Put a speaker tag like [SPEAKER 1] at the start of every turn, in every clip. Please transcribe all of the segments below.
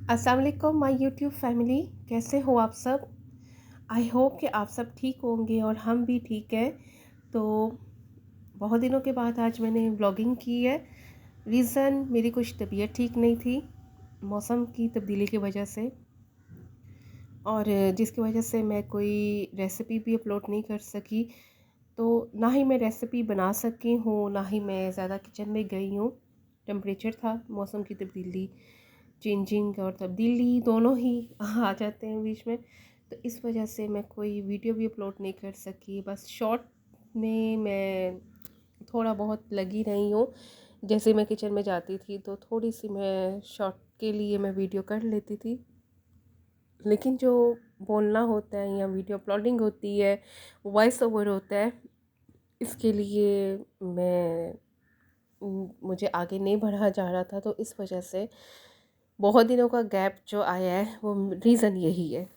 [SPEAKER 1] अस्सलाम वालेकुम my YouTube family. कैसे हो आप सब? आई होप कि आप सब ठीक होंगे और हम भी ठीक हैं। तो बहुत दिनों के बाद आज मैंने व्लॉगिंग की है। रीज़न मेरी कुछ तबीयत ठीक नहीं थी मौसम की तब्दीली की वजह से, और जिसकी वजह से मैं कोई रेसिपी भी अपलोड नहीं कर सकी। तो ना ही मैं रेसिपी बना सकी हूँ, ना ही मैं ज़्यादा किचन में गई हूँ। टेम्परेचर था, मौसम की तब्दीली, चेंजिंग और तब्दीली दोनों ही आ जाते हैं बीच में। तो इस वजह से मैं कोई वीडियो भी अपलोड नहीं कर सकी। बस शॉर्ट में मैं थोड़ा बहुत लगी रही हूँ। जैसे मैं किचन में जाती थी तो थोड़ी सी मैं शॉर्ट के लिए मैं वीडियो कर लेती थी, लेकिन जो बोलना होता है या वीडियो अपलोडिंग होती है, वॉइस ओवर होता है, इसके लिए मैं मुझे आगे नहीं बढ़ा जा रहा था। तो इस वजह से बहुत दिनों का गैप जो आया है वो रीज़न यही है।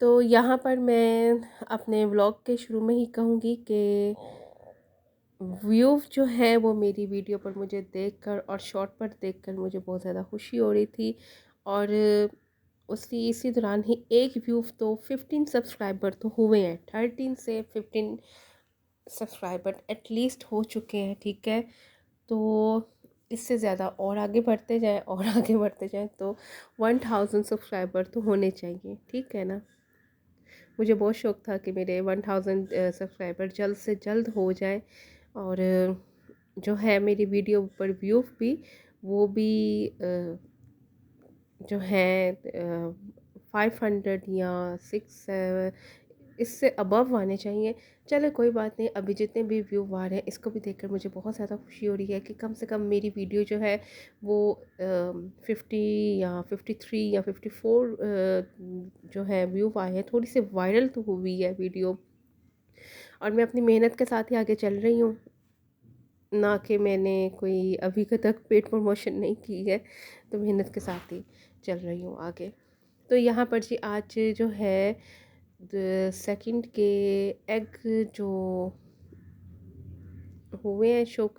[SPEAKER 1] तो यहाँ पर मैं अपने व्लॉग के शुरू में ही कहूँगी कि व्यू जो है वो मेरी वीडियो पर मुझे देखकर और शॉर्ट पर देखकर मुझे बहुत ज़्यादा खुशी हो रही थी। और उसी इसी दौरान ही एक व्यू तो 15 सब्सक्राइबर तो हुए हैं, 13 से 15 सब्सक्राइबर एटलीस्ट हो चुके हैं। ठीक है, तो इससे ज़्यादा और आगे बढ़ते जाएं और आगे बढ़ते जाएं तो 1000 सब्सक्राइबर तो होने चाहिए। ठीक है ना? मुझे बहुत शौक़ था कि मेरे 1000 सब्सक्राइबर जल्द से जल्द हो जाए, और जो है मेरी वीडियो पर व्यू भी वो भी जो है 500 या 6 इससे अबव आने चाहिए। चलो कोई बात नहीं, अभी जितने भी व्यू आ रहे हैं इसको भी देखकर मुझे बहुत ज़्यादा खुशी हो रही है कि कम से कम मेरी वीडियो जो है वो 50 या 53 या 54 जो है व्यू आए हैं। थोड़ी सी वायरल तो हुई है वीडियो, और मैं अपनी मेहनत के साथ ही आगे चल रही हूँ, ना कि मैंने कोई अभी तक पेड प्रमोशन नहीं की है। तो मेहनत के साथ ही चल रही हूँ आगे। तो यहाँ पर जी आज जो है सेकंड के एग जो हुए हैं शोक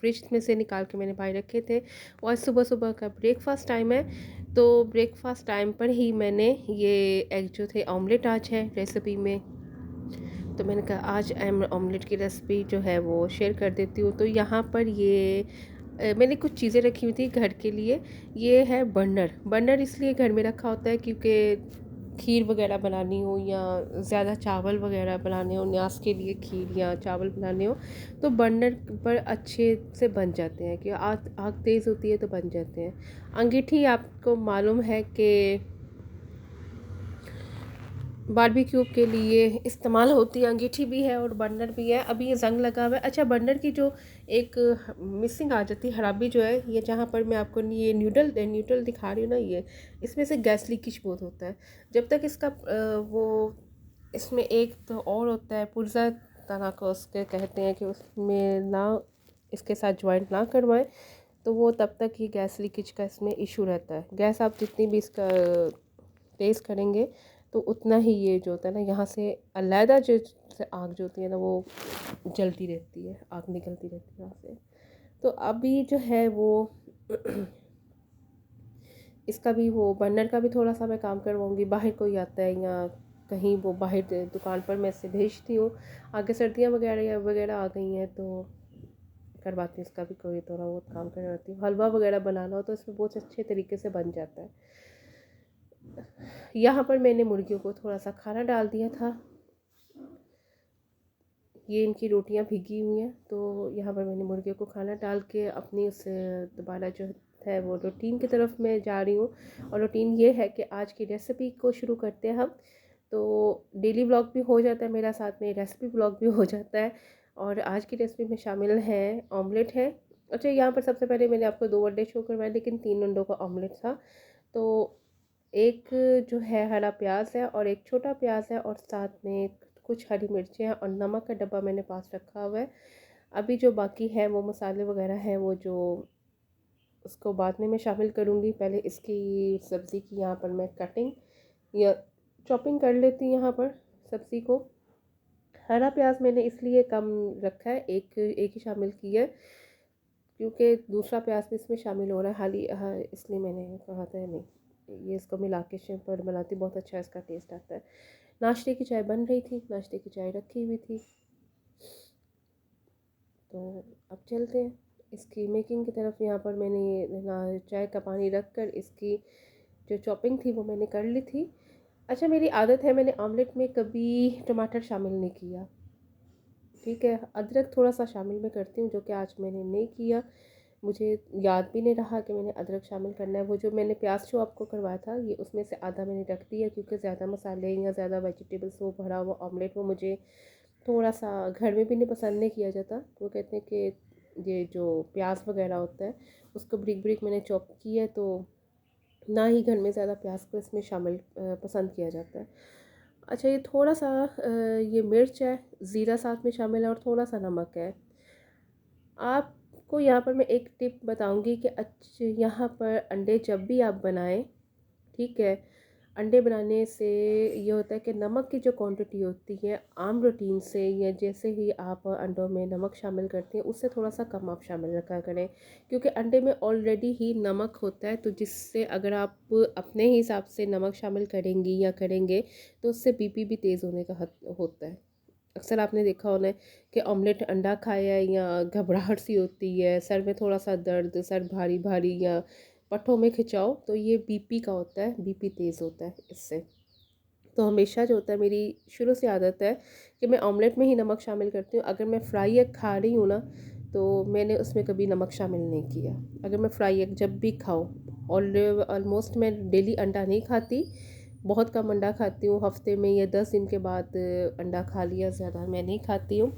[SPEAKER 1] फ्रिज में से निकाल के मैंने बाहर रखे थे। और आज सुबह सुबह का ब्रेकफास्ट टाइम है, तो ब्रेकफास्ट टाइम पर ही मैंने ये एग जो थे ऑमलेट आज है रेसिपी में, तो मैंने कहा आज ऑमलेट की रेसिपी जो है वो शेयर कर देती हूँ। तो यहाँ पर ये मैंने कुछ चीज़ें रखी हुई थी घर के लिए। ये है बर्नर। बर्नर इसलिए घर में रखा होता है क्योंकि खीर वगैरह बनानी हो या ज़्यादा चावल वगैरह बनाने हो, न्यास के लिए खीर या चावल बनाने हो तो बर्नर पर अच्छे से बन जाते हैं, कि आग आग तेज़ होती है तो बन जाते हैं। अंगीठी आपको मालूम है कि बारबेक्यू के लिए इस्तेमाल होती है, अंगीठी भी है और बर्नर भी है। अभी ये जंग लगा हुआ है। अच्छा, बर्नर की जो एक मिसिंग आ जाती है, खराबी जो है, ये जहाँ पर मैं आपको ये न्यूडल दिखा रही हूँ ना, ये इसमें से गैस लीकेज बहुत होता है। जब तक इसका वो इसमें एक तो और होता है पुर्जा तरह का, उसके कहते हैं कि उसमें ना इसके साथ ज्वाइंट ना करवाएं, तो वो तब तक ही गैस लीकेज का इसमें इशू रहता है। गैस आप जितनी भी इसका तेज़ करेंगे तो उतना ही ये जो होता है ना, यहाँ से अलहदा जो आग जो होती है ना वो जलती रहती है, आग निकलती रहती है यहाँ से। तो अभी जो है वो इसका भी वो बर्नर का भी थोड़ा सा मैं काम करवाऊँगी। बाहर कोई आता है या कहीं वो बाहर दुकान पर मैं इसे भेजती हूँ। आगे सर्दियाँ वगैरह वगैरह आ गई हैं तो करवाती हूँ, इसका भी कोई थोड़ा बहुत काम करवाती हूँ। हलवा वगैरह बनाना हो तो इसमें बहुत अच्छे तरीके से बन जाता है। यहाँ पर मैंने मुर्गियों को थोड़ा सा खाना डाल दिया था। ये इनकी रोटियां भीगी हुई हैं, तो यहाँ पर मैंने मुर्गियों को खाना डाल के अपनी उस दोबारा जो है वो रूटीन की तरफ मैं जा रही हूँ। और रूटीन ये है कि आज की रेसिपी को शुरू करते हैं हम। तो डेली व्लॉग भी हो जाता है मेरा, साथ में रेसिपी व्लॉग भी हो जाता है। और आज की रेसिपी में शामिल है ऑमलेट है। अच्छा, यहाँ पर सबसे पहले मैंने आपको 2 अंडे शो करवाए, लेकिन 3 अंडों का ऑमलेट था। तो एक जो है हरा प्याज है और एक छोटा प्याज है, और साथ में कुछ हरी मिर्चें हैं और नमक का डब्बा मैंने पास रखा हुआ है। अभी जो बाकी है वो मसाले वगैरह हैं वो जो उसको बाद में मैं शामिल करूँगी। पहले इसकी सब्ज़ी की यहाँ पर मैं कटिंग या चॉपिंग कर लेती हूँ। यहाँ पर सब्ज़ी को हरा प्याज मैंने इसलिए कम रखा है, एक ही शामिल की है क्योंकि दूसरा प्याज भी इसमें शामिल हो रहा है हाली, हाँ, इसलिए मैंने कहा था नहीं ये इसको मिला के पर बनाती बहुत अच्छा इसका टेस्ट आता है। नाश्ते की चाय बन रही थी, नाश्ते की चाय रखी हुई थी, तो अब चलते हैं इसकी मेकिंग की तरफ। यहाँ पर मैंने चाय का पानी रख कर इसकी जो चॉपिंग थी वो मैंने कर ली थी। अच्छा, मेरी आदत है, मैंने ऑमलेट में कभी टमाटर शामिल नहीं किया, ठीक है। अदरक थोड़ा सा शामिल मैं करती हूँ, जो कि आज मैंने नहीं किया, मुझे याद भी नहीं रहा कि मैंने अदरक शामिल करना है। वो जो मैंने प्याज शो आपको करवाया था, ये उसमें से आधा मैंने रख दिया, क्योंकि ज़्यादा मसाले या ज़्यादा वेजिटेबल्स वो भरा हुआ ऑमलेट वो मुझे थोड़ा सा घर में भी नहीं पसंद नहीं किया जाता। वो कहते हैं कि ये जो प्याज वगैरह होता है उसको ब्रिक ब्रिक मैंने चॉप किया है, तो ना ही घर में ज़्यादा प्याज को इसमें शामिल पसंद किया जाता है। अच्छा, ये थोड़ा सा ये मिर्च है, ज़ीरा साथ में शामिल है और थोड़ा सा नमक है। आपको यहाँ पर मैं एक टिप बताऊंगी कि यहाँ पर अंडे जब भी आप बनाएं, ठीक है, अंडे बनाने से ये होता है कि नमक की जो क्वांटिटी होती है आम रूटीन से, या जैसे ही आप अंडों में नमक शामिल करते हैं उससे थोड़ा सा कम आप शामिल रखा करें, क्योंकि अंडे में ऑलरेडी ही नमक होता है। तो जिससे अगर आप अपने हिसाब से नमक शामिल करेंगी या करेंगे तो उससे बीपी भी तेज़ होने का होता है। अक्सर आपने देखा होना है कि ऑमलेट अंडा खाया या घबराहट सी होती है, सर में थोड़ा सा दर्द, सर भारी भारी या पट्टों में खिंचाव, तो ये बीपी का होता है, बीपी तेज़ होता है इससे। तो हमेशा जो होता है, मेरी शुरू से आदत है कि मैं ऑमलेट में ही नमक शामिल करती हूँ। अगर मैं फ्राई एग खा रही हूँ ना, तो मैंने उसमें कभी नमक शामिल नहीं किया। अगर मैं फ्राई एग जब भी खाऊँ, ऑलमोस्ट मैं डेली अंडा नहीं खाती, बहुत कम अंडा खाती हूँ, हफ्ते में या 10 दिन के बाद अंडा खा लिया, ज़्यादा मैं नहीं खाती हूँ।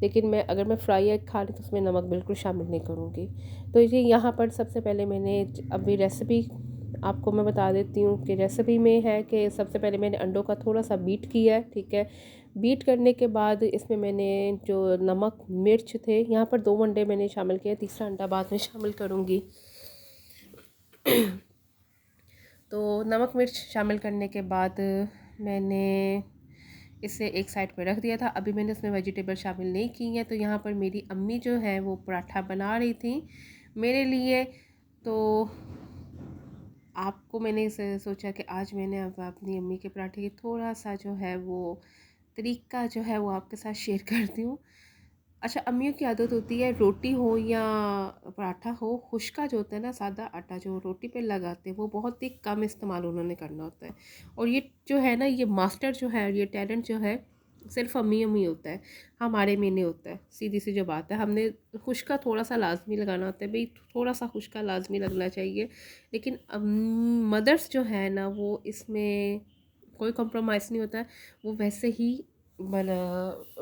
[SPEAKER 1] लेकिन मैं अगर मैं फ्राई एग खा रही तो उसमें नमक बिल्कुल शामिल नहीं करूँगी। तो ये यहाँ पर सबसे पहले मैंने अभी रेसिपी आपको मैं बता देती हूँ कि रेसिपी में है कि सबसे पहले मैंने अंडों का थोड़ा सा बीट किया है, ठीक है। बीट करने के बाद इसमें मैंने जो नमक मिर्च थे, यहाँ पर 2 अंडे मैंने शामिल किए, तीसरा अंडा बाद में शामिल करूँगी। तो नमक मिर्च शामिल करने के बाद मैंने इसे एक साइड पर रख दिया था। अभी मैंने उसमें वेजिटेबल शामिल नहीं की हैं। तो यहाँ पर मेरी अम्मी जो है वो पराठा बना रही थी मेरे लिए। तो आपको मैंने इसे सोचा कि आज मैंने अब अपनी अम्मी के पराठे की थोड़ा सा जो है वो तरीका जो है वो आपके साथ शेयर करती हूँ। अच्छा, अम्मियों की आदत होती है, रोटी हो या पराठा हो, खुश्का जो होता है ना, सादा आटा जो रोटी पे लगाते हैं, वो बहुत ही कम इस्तेमाल उन्होंने करना होता है। और ये जो है ना, ये मास्टर जो है, ये टैलेंट जो है सिर्फ अम्मी अम्मी होता है, हमारे में नहीं होता है। सीधी सी जो बात है, हमने खुश्का थोड़ा सा लाजमी लगाना होता है भाई, थोड़ा सा खुश्का लाजमी लगना चाहिए। लेकिन मदर्स जो है ना, वो इसमें कोई कॉम्प्रोमाइज़ नहीं होता है, वो वैसे ही बना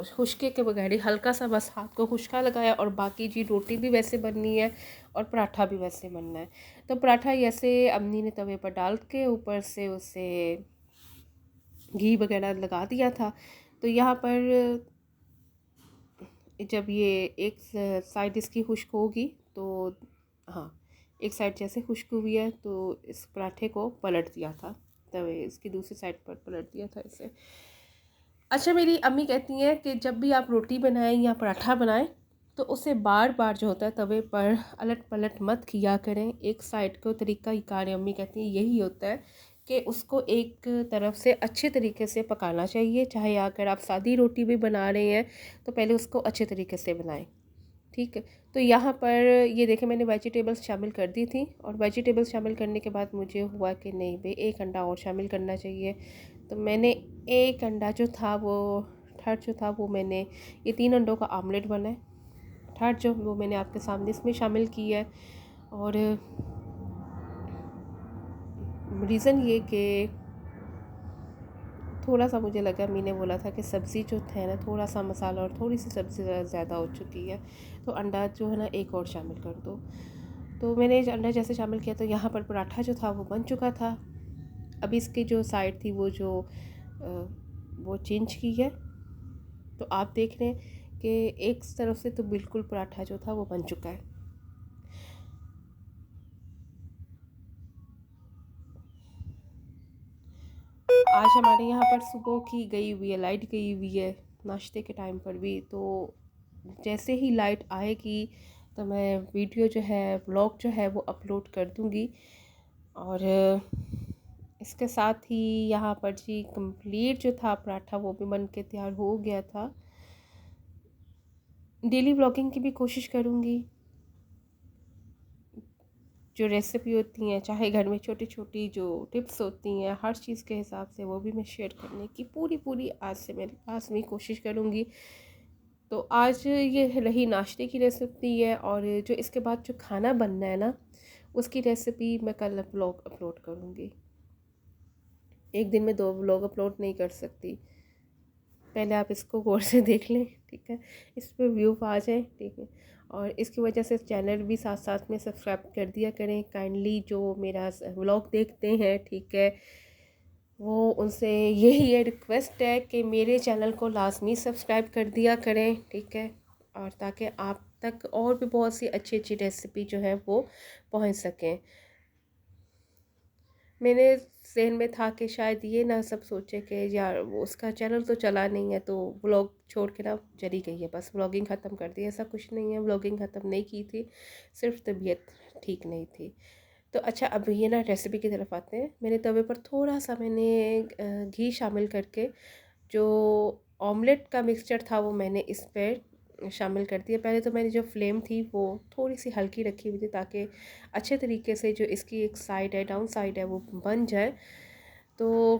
[SPEAKER 1] खुश्के के बगैर ही हल्का सा बस हाथ को खुश्का लगाया, और बाकी जी रोटी भी वैसे बननी है और पराठा भी वैसे बनना है। तो पराठा ऐसे अम्मी ने तवे पर डाल के ऊपर से उसे घी वगैरह लगा दिया था। तो यहाँ पर जब ये एक साइड इसकी खुश्क होगी, तो हाँ, एक साइड जैसे खुश्क हुई है तो इस पराठे को पलट दिया था, तवे इसकी दूसरी साइड पर पलट दिया था इसे। अच्छा, मेरी अम्मी कहती हैं कि जब भी आप रोटी बनाएं या पराठा बनाएं तो उसे बार बार जो होता है तवे पर अलट पलट मत किया करें, एक साइड को तरीका ही कार अम्मी कहती हैं यही होता है कि उसको एक तरफ से अच्छे तरीके से पकाना चाहिए। चाहे अगर आप सादी रोटी भी बना रहे हैं तो पहले उसको अच्छे तरीके से बनाएं, ठीक है। तो यहाँ पर ये देखें, मैंने वेजिटेबल्स शामिल कर दी थी, और वेजिटेबल्स शामिल करने के बाद मुझे हुआ कि नहीं भाई, एक अंडा और शामिल करना चाहिए। तो मैंने एक अंडा जो था वो, थर्ड जो था वो मैंने, ये 3 अंडों का आमलेट बना है, थर्ड जो वो मैंने आपके सामने इसमें शामिल किया है। और रीज़न ये कि थोड़ा सा मुझे लगा, मैंने बोला था कि सब्ज़ी जो है ना, थोड़ा सा मसाला और थोड़ी सी सब्ज़ी ज़्यादा हो चुकी है, तो अंडा जो है ना एक और शामिल कर दो। तो मैंने अंडा जैसे शामिल किया तो यहाँ पर पराठा जो था वो बन चुका था। अभी इसकी जो साइड थी वो जो वो चेंज की है, तो आप देख रहे हैं कि एक तरफ से तो बिल्कुल पराठा जो था वो बन चुका है। आज हमारे यहाँ पर सुबह की गई हुई है, लाइट गई हुई है नाश्ते के टाइम पर भी। तो जैसे ही लाइट आएगी तो मैं वीडियो जो है, ब्लॉग जो है वो अपलोड कर दूँगी। और इसके साथ ही यहाँ पर जी कंप्लीट जो था पराठा वो भी बन के तैयार हो गया था। डेली व्लॉगिंग की भी कोशिश करूँगी। जो रेसिपी होती हैं, चाहे घर में छोटी-छोटी जो टिप्स होती हैं, हर चीज़ के हिसाब से वो भी मैं शेयर करने की पूरी आज से मेरे पास में कोशिश करूँगी। तो आज ये रही नाश्ते की रेसिपी है, और जो इसके बाद जो खाना बनना है ना, उसकी रेसिपी मैं कल व्लॉग अपलोड करूँगी। एक दिन में 2 व्लॉग अपलोड नहीं कर सकती। पहले आप इसको गौर से देख लें, ठीक है, इस पे व्यू आ जाए, ठीक है। और इसकी वजह से चैनल भी साथ साथ में सब्सक्राइब कर दिया करें काइंडली। जो मेरा व्लॉग देखते हैं, ठीक है, वो उनसे यही ये रिक्वेस्ट है कि मेरे चैनल को लाजमी सब्सक्राइब कर दिया करें, ठीक है, और ताकि आप तक और भी बहुत सी अच्छी अच्छी रेसिपी जो है वो पहुंच सकें। मेरे ज़हन में था कि शायद ये ना सब सोचे कि यार वो उसका चैनल तो चला नहीं है, तो व्लॉग छोड़ के ना चली गई है, बस व्लॉगिंग ख़त्म कर दी। ऐसा कुछ नहीं है, व्लॉगिंग ख़त्म नहीं की थी, सिर्फ तबीयत ठीक नहीं थी। तो अच्छा, अब ये ना रेसिपी की तरफ आते हैं। मेरे तवे पर थोड़ा सा मैंने घी शामिल करके जो ऑमलेट का मिक्सचर था वो मैंने इस पर शामिल कर दिया। पहले तो मैंने जो फ्लेम थी वो थोड़ी सी हल्की रखी हुई थी, ताकि अच्छे तरीके से जो इसकी एक साइड है, डाउन साइड है, वो बन जाए। तो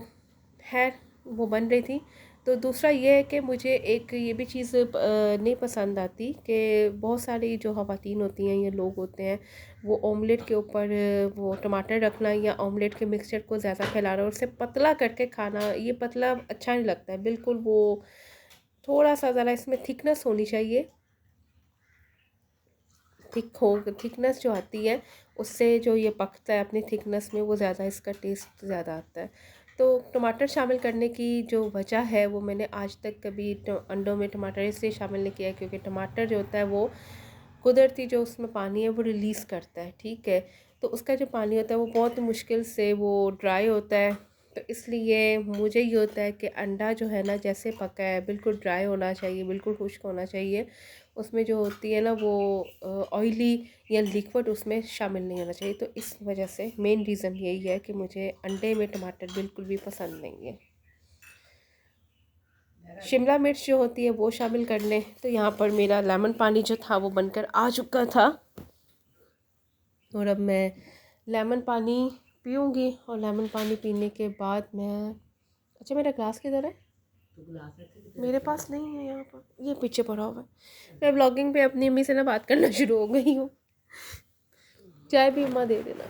[SPEAKER 1] खैर वो बन रही थी। तो दूसरा ये है कि मुझे एक ये भी चीज़ नहीं पसंद आती कि बहुत सारी जो ख़वातीन होती हैं या लोग होते हैं, वो ऑमलेट के ऊपर वो टमाटर रखना या ऑमलेट के मिक्सचर को ज़्यादा फैलाना और उसे पतला करके खाना, ये पतला अच्छा नहीं लगता है बिल्कुल। वो थोड़ा सा ज़रा इसमें थिकनेस होनी चाहिए। थिकनेस जो आती है उससे जो ये पकता है अपनी थिकनेस में, वो ज़्यादा इसका टेस्ट ज़्यादा आता है। तो टमाटर शामिल करने की जो वजह है, वो मैंने आज तक कभी अंडों में टमाटर इसलिए शामिल नहीं किया है क्योंकि टमाटर जो होता है वो कुदरती जो उसमें पानी है वो रिलीज़ करता है, ठीक है। तो उसका जो पानी होता है वो बहुत मुश्किल से वो ड्राई होता है। तो इसलिए मुझे ये होता है कि अंडा जो है ना, जैसे पका है बिल्कुल ड्राई होना चाहिए, बिल्कुल खुश्क होना चाहिए। उसमें जो होती है ना वो ऑयली या लिक्विड उसमें शामिल नहीं होना चाहिए। तो इस वजह से मेन रीज़न यही है कि मुझे अंडे में टमाटर बिल्कुल भी पसंद नहीं है। शिमला मिर्च जो होती है वो शामिल कर लें। तो यहाँ पर मेरा लेमन पानी जो था वो बनकर आ चुका था, और अब मैं लेमन पानी पीऊँगी। और लेमन पानी पीने के बाद मैं, अच्छा मेरा ग्लास किधर है? मेरे पास नहीं है, यहाँ पर ये पीछे पड़ा हुआ है। मैं ब्लॉगिंग पे अपनी अम्मी से ना बात करना शुरू हो गई हूँ। चाय भी अम्मा दे देना।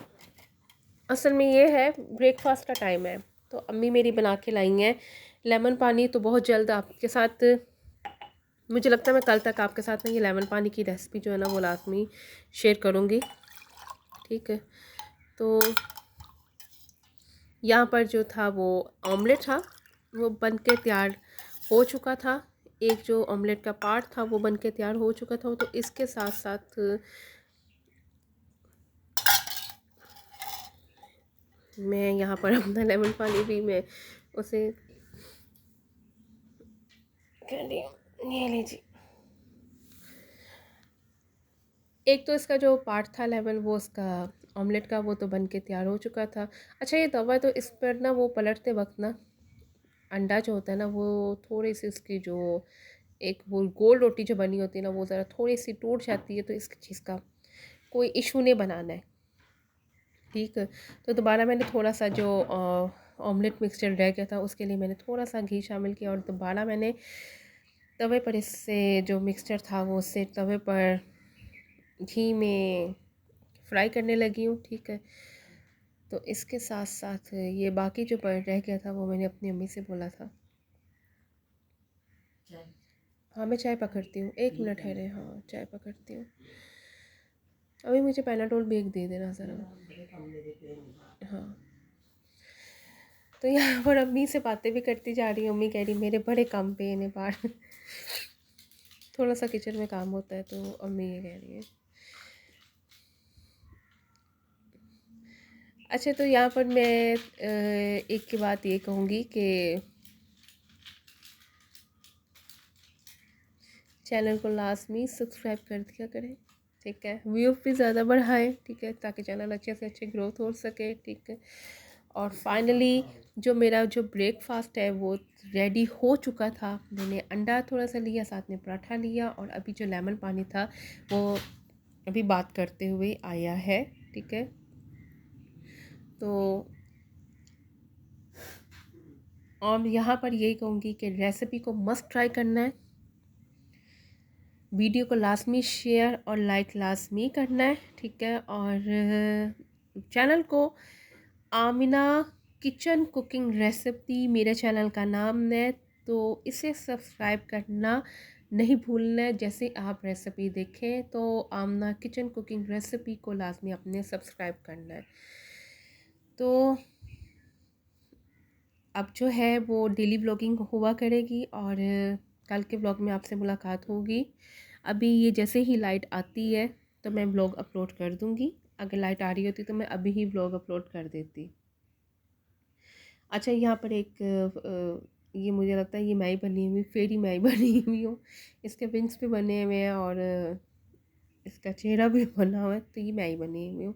[SPEAKER 1] असल में ये है, ब्रेकफास्ट का टाइम है, तो अम्मी मेरी बना के लाई हैं लेमन पानी। तो बहुत जल्द आपके साथ, मुझे लगता है मैं कल तक आपके साथ ना ये लेमन पानी की रेसिपी जो है ना वो लाजमी शेयर करूँगी, ठीक है। तो यहाँ पर जो था वो ऑमलेट था वो बन के तैयार हो चुका था। एक जो ऑमलेट का पार्ट था वो बन के तैयार हो चुका था। तो इसके साथ साथ मैं यहाँ पर अपना लेमन पानी भी मैं उसे कर रही हूँ। ये लीजिए, एक तो इसका जो पार्ट था लेमन, वो उसका ऑमलेट का, वो तो बन के तैयार हो चुका था। अच्छा ये तवा, तो इस पर ना वो पलटते वक्त ना अंडा जो होता है ना वो थोड़ी सी उसकी जो एक वो गोल रोटी जो बनी होती है ना वो ज़रा थोड़ी सी टूट जाती है। तो इस चीज़ का कोई इशू नहीं बनाना है, ठीक है। तो दोबारा मैंने थोड़ा सा जो ऑमलेट मिक्सचर रह गया था उसके लिए मैंने थोड़ा सा घी शामिल किया, और दोबारा मैंने तवे पर इससे जो मिक्सचर था वो उससे तवे पर घी में फ्राई करने लगी हूँ, ठीक है। तो इसके साथ साथ ये बाकी जो रह गया था वो मैंने अपनी अम्मी से बोला था। हाँ मैं चाय पकड़ती हूँ, 1 मिनट ठहरे, हाँ चाय पकड़ती हूँ। अभी मुझे पैनाडोल भी एक दे देना ज़रा। हाँ, तो यहाँ पर अम्मी से बातें भी करती जा रही हूँ। अम्मी कह रही मेरे बड़े काम पे इन्हें बाहर थोड़ा सा किचन में काम होता है, तो अम्मी ये कह रही है। अच्छा, तो यहाँ पर मैं एक की बात ये कहूँगी कि चैनल को लाजमी सब्सक्राइब कर दिया करें, ठीक है, व्यू भी ज़्यादा बढ़ाएं, ठीक है, ताकि चैनल अच्छे से अच्छे ग्रोथ हो सके, ठीक है। और फाइनली जो मेरा जो ब्रेकफास्ट है वो रेडी हो चुका था। मैंने अंडा थोड़ा सा लिया, साथ में पराठा लिया, और अभी जो लेमन पानी था वो अभी बात करते हुए आया है, ठीक है। तो और यहाँ पर यही कहूँगी कि रेसिपी को मस्ट ट्राई करना है, वीडियो को लाजमी शेयर और लाइक लाजमी करना है, ठीक है। और चैनल को आमिना किचन कुकिंग रेसिपी मेरे चैनल का नाम है, तो इसे सब्सक्राइब करना नहीं भूलना है। जैसे आप रेसिपी देखें तो आमिना किचन कुकिंग रेसिपी को लाजमी अपने सब्सक्राइब करना है। तो अब जो है वो डेली व्लॉगिंग हुआ करेगी, और कल के व्लॉग में आपसे मुलाकात होगी। अभी ये जैसे ही लाइट आती है तो मैं व्लॉग अपलोड कर दूँगी। अगर लाइट आ रही होती तो मैं अभी ही व्लॉग अपलोड कर देती। अच्छा, यहाँ पर एक ये मुझे लगता है ये मैं ही बनी हुई फेरी, मैं ही बनी हुई हूँ। इसके विंग्स भी बने हुए हैं और इसका चेहरा भी बना हुआ है, तो ये मैं ही बनी हुई हूँ।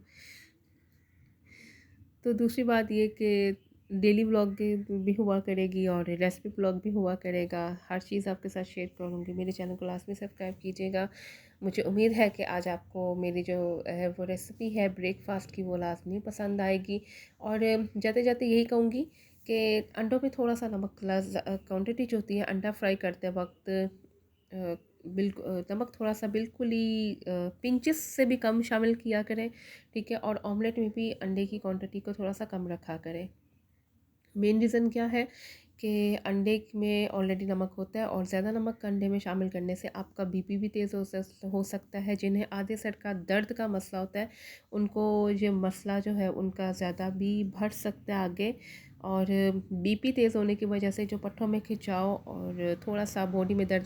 [SPEAKER 1] तो दूसरी बात ये कि डेली व्लॉग भी हुआ करेगी और रेसिपी व्लॉग भी हुआ करेगा। हर चीज़ आपके साथ शेयर करूँगी। मेरे चैनल को लाजमी सब्सक्राइब कीजिएगा। मुझे उम्मीद है कि आज आपको मेरी जो है वो रेसिपी है ब्रेकफास्ट की वो लाजमी पसंद आएगी। और जाते जाते यही कहूँगी कि अंडों में थोड़ा सा नमक क्वांटिटी जो होती है अंडा फ्राई करते वक्त बिल्कुल नमक थोड़ा सा बिल्कुल ही पिंचेस से भी कम शामिल किया करें, ठीक है। और ऑमलेट में भी अंडे की क्वांटिटी को थोड़ा सा कम रखा करें। मेन रीज़न क्या है कि अंडे में ऑलरेडी नमक होता है, और ज़्यादा नमक अंडे में शामिल करने से आपका बीपी भी तेज़ हो सकता है। जिन्हें आधे सर का दर्द का मसला होता है उनको ये मसला जो है उनका ज़्यादा भी बढ़ सकता है आगे। और बीपी तेज़ होने की वजह से जो पट्टों में खिंचाव और थोड़ा सा बॉडी में दर्द